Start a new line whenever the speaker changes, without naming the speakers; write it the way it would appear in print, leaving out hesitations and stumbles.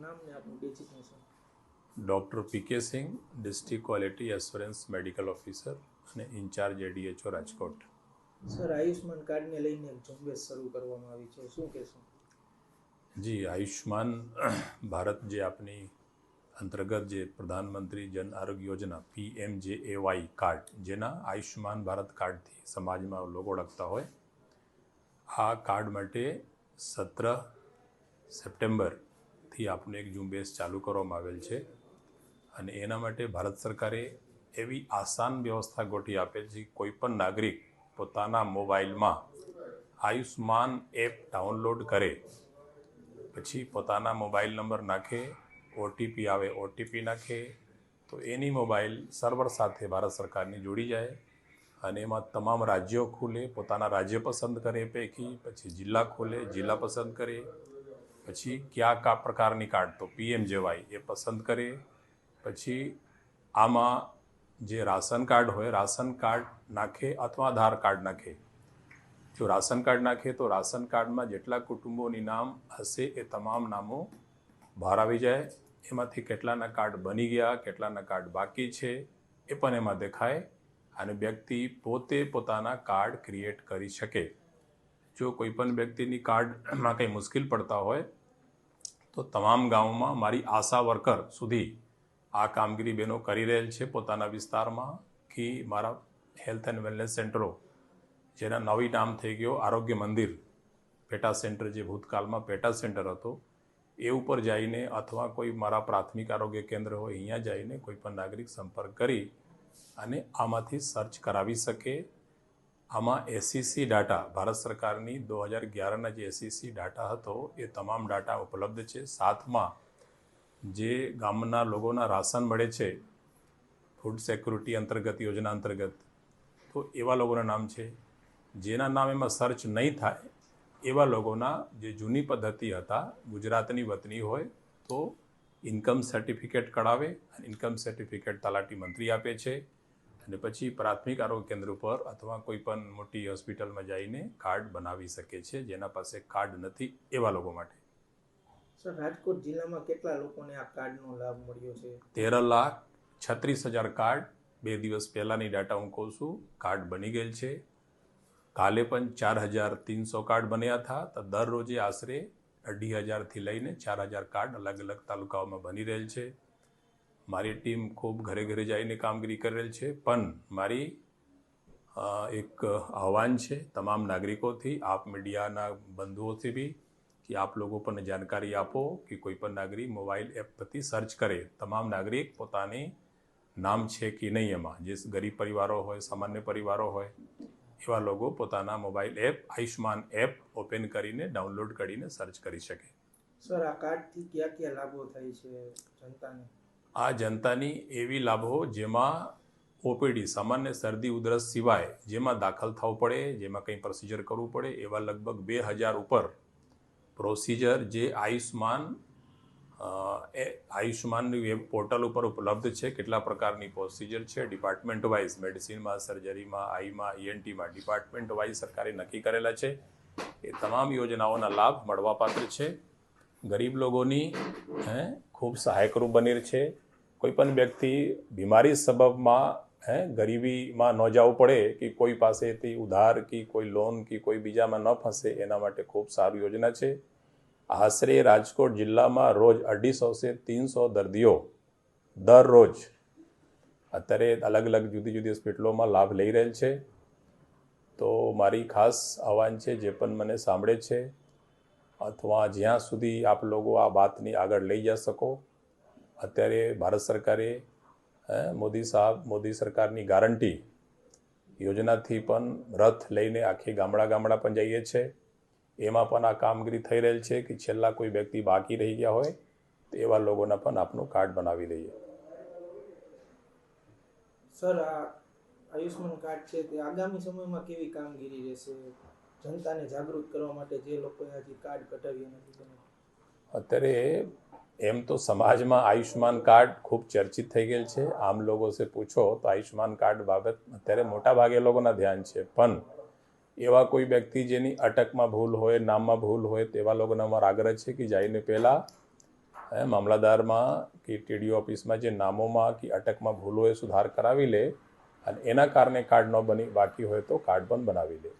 નામ ને આપનું designation.
Doctor P K Singh, district quality assurance medical officer અને in charge ADHO Rajkot.
Sir, Ayushman કાર્ડને લઈને એક ઝુંબેશ શરૂ કરવામાં આવી છે, શું કહેશો?
જી, આયુષ્માન ભારત જે આપની અંતર્ગત જે પ્રધાનમંત્રી જન આરોગ્ય યોજના PMJAY કાર્ડ, જેના આયુષ્માન ભારત કાર્ડથી સમાજમાં લોકો ઓળખતા હોય, આ કાર્ડ માટે 17 સપ્ટેમ્બરથી આપને એક ઝુંબેશ ચાલુ કરવામાં આવેલ છે. અને એના માટે ભારત સરકારે એવી આસાન વ્યવસ્થા ગોઠવી આપેલ છે. કોઈ પણ નાગરિક પોતાના મોબાઈલમાં આયુષ્માન એપ ડાઉનલોડ કરે, પછી પોતાના મોબાઈલ નંબર નાખે, OTP આવે, OTP નાખે, તો એની મોબાઈલ સર્વર સાથે ભારત સરકારની જોડી જાય અને એમાં તમામ રાજ્યો ખુલે, પોતાના રાજ્ય પસંદ કરે પૈકી, પછી જિલ્લા ખોલે, જિલ્લા પસંદ કરે, પછી કયા પ્રકારની કાર્ડ, તો PMJY એ પસંદ કરે. પછી આમાં જે રાશન કાર્ડ હોય, રાશન કાર્ડ નાખે અથવા આધાર કાર્ડ નાખે. જો રાશન કાર્ડ નાખે તો રાશન કાર્ડમાં જેટલા કુટુંબોની નામ હશે એ તમામ નામો બહાર આવી જાય. એમાંથી કેટલાના કાર્ડ બની ગયા, કેટલાના કાર્ડ બાકી છે એ પણ એમાં દેખાય અને વ્યક્તિ પોતે પોતાના કાર્ડ ક્રિએટ કરી શકે. જો કોઈ પણ વ્યક્તિની કાર્ડમાં કંઈ મુશ્કેલ પડતા હોય તો તમામ ગામોમાં મારી આશા વર્કર સુધી આ કામગીરી બહેનો કરી રહેલ છે પોતાના વિસ્તારમાં. કે મારા હેલ્થ એન્ડ વેલનેસ સેન્ટરો, જેના નવી નામ થઈ ગયો આરોગ્ય મંદિર પેટા સેન્ટર, જે ભૂતકાળમાં પેટા સેન્ટર હતો, એ ઉપર જઈને અથવા કોઈ મારા પ્રાથમિક આરોગ્ય કેન્દ્ર હોય અહીંયા જઈને કોઈ પણ નાગરિક સંપર્ક કરી અને આમાંથી સર્ચ કરાવી શકે. આમાં SEC ડાટા, ભારત સરકારની 2011ના જે SEC ડાટા હતો એ તમામ ડાટા ઉપલબ્ધ છે. સાથમાં જે ગામના લોકોના રાશન મળે છે ફૂડ સિક્યુરિટી અંતર્ગત, યોજના અંતર્ગત, તો એવા લોકોના નામ છે. જેના નામ એમાં સર્ચ નહીં થાય એવા લોકોના જે જૂની પદ્ધતિ હતા, ગુજરાતની વતની હોય તો ઇન્કમ સર્ટિફિકેટ કઢાવે અને ઇન્કમ સર્ટિફિકેટ તલાટી મંત્રી આપે છે અને પછી પ્રાથમિક આરોગ્ય કેન્દ્ર ઉપર અથવા કોઈ પણ મોટી હોસ્પિટલમાં જઈને કાર્ડ બનાવી શકે છે. જેના પાસે કાર્ડ નથી એવા લોકો માટે.
સર, રાજકોટ જિલ્લામાં કેટલા લોકોને આ કાર્ડનો લાભ મળ્યો છે?
13,36,000 કાર્ડ 2 દિવસ પહેલાંની ડાટા હું કહું છું, કાર્ડ બની ગયેલ છે. કાલે પણ 4,300 કાર્ડ બન્યા હતા. તો દરરોજે આશરે 2,500થી લઈને 4,000 કાર્ડ અલગ અલગ તાલુકાઓમાં બની રહેલ છે. મારી ટીમ ખૂબ ઘરે ઘરે જઈને કામગીરી કરી રહેલ છે. પણ મારી એક આહ્વાન છે તમામ નાગરિકોથી, આપ મીડિયાના બંધુઓથી બી, કે આપ લોકો પણ જાણકારી આપો કે કોઈ પણ નાગરિક મોબાઈલ એપ પરથી સર્ચ કરે. તમામ નાગરિક પોતાની નામ છે કે નહીં એમાં, જે ગરીબ પરિવારો હોય, સામાન્ય પરિવારો હોય, એવા લોકો પોતાના mobile app Ayushman app open કરીને ડાઉનલોડ કરીને સર્ચ કરી શકે.
સર, આ કાર્ડથી કયા કયા લાભો થાય છે જનતાને?
આ જનતાની એવી લાભો જેમાં OPD, સામાન્ય શરદી ઉધરસ સિવાય જેમાં દાખલ થવું પડે, જેમાં કંઈ પ્રોસિજર કરવું પડે, એવા લગભગ 2,000 ઉપર પ્રોસિજર જે આયુષ્માનની વેબ પોર્ટલ ઉપર ઉપલબ્ધ છે. કેટલા પ્રકારની પ્રોસિજર છે ડિપાર્ટમેન્ટ વાઇઝ, મેડિસિનમાં, સર્જરીમાં, આઈમાં, ENTમાં ડિપાર્ટમેન્ટ વાઇઝ સરકારે નક્કી કરેલા છે. એ તમામ યોજનાઓના લાભ મળવાપાત્ર છે. ગરીબ લોકોની ખૂબ સહાયકરૂપ બની છે. કોઈ પણ વ્યક્તિ બીમારી સબબમાં ગરીબીમાં ન જવું પડે કે કોઈ પાસેથી ઉધાર કે કોઈ લોન કે કોઈ બીજામાં ન ફસે, એના માટે ખૂબ સારી યોજના છે. આશરે રાજકોટ જિલ્લામાં રોજ 250-300 દર્દીઓ દરરોજ અત્યારે અલગ અલગ જુદી જુદી હોસ્પિટલોમાં લાભ લઈ રહેલ છે. તો મારી ખાસ આહ્વાન છે, જે પણ મને સાંભળે છે અથવા જ્યાં સુધી આપ લોકો આ વાતની આગળ લઈ જઈ શકો, અત્યારે ભારત સરકારે મોદી સરકારની ગેરંટી યોજનાથી પણ રથ લઈને આખી ગામડા પણ જઈએ છીએ. એમાં પણ આ કામગીરી થઈ રહેલ છે કે છેલ્લા કોઈ વ્યક્તિ બાકી રહી ગયા હોય તો એવા લોકોના પણ આપનું કાર્ડ બનાવી દઈએ.
સર, આ આયુષ્માન કાર્ડ છે તે આગામી સમયમાં કેવી કામગીરી રહેશે જનતાને જાગૃત કરવા માટે, જે લોકોએ હજી કાર્ડ કઢાવ્યા નથી?
અત્યારે એમ તો સમાજમાં આયુષ્માન કાર્ડ ખૂબ ચર્ચિત થઈ ગયેલ છે. આમ લોકો સે પૂછો તો આયુષ્માન કાર્ડ બાબત અત્યારે મોટા ભાગે લોકોના ધ્યાન છે. પણ એવા કોઈ વ્યક્તિ જેની અટકમાં ભૂલ હોય, નામમાં ભૂલ હોય, તેવા લોકોને અમારો આગ્રહ છે કે જઈને પહેલાં મામલાદારમાં કે ટીડીઓ ઓફિસમાં જે નામોમાં કે અટકમાં ભૂલો એ સુધાર કરાવી લે અને એના કારણે કાર્ડ ન બની બાકી હોય તો કાર્ડ પણ બનાવી લે.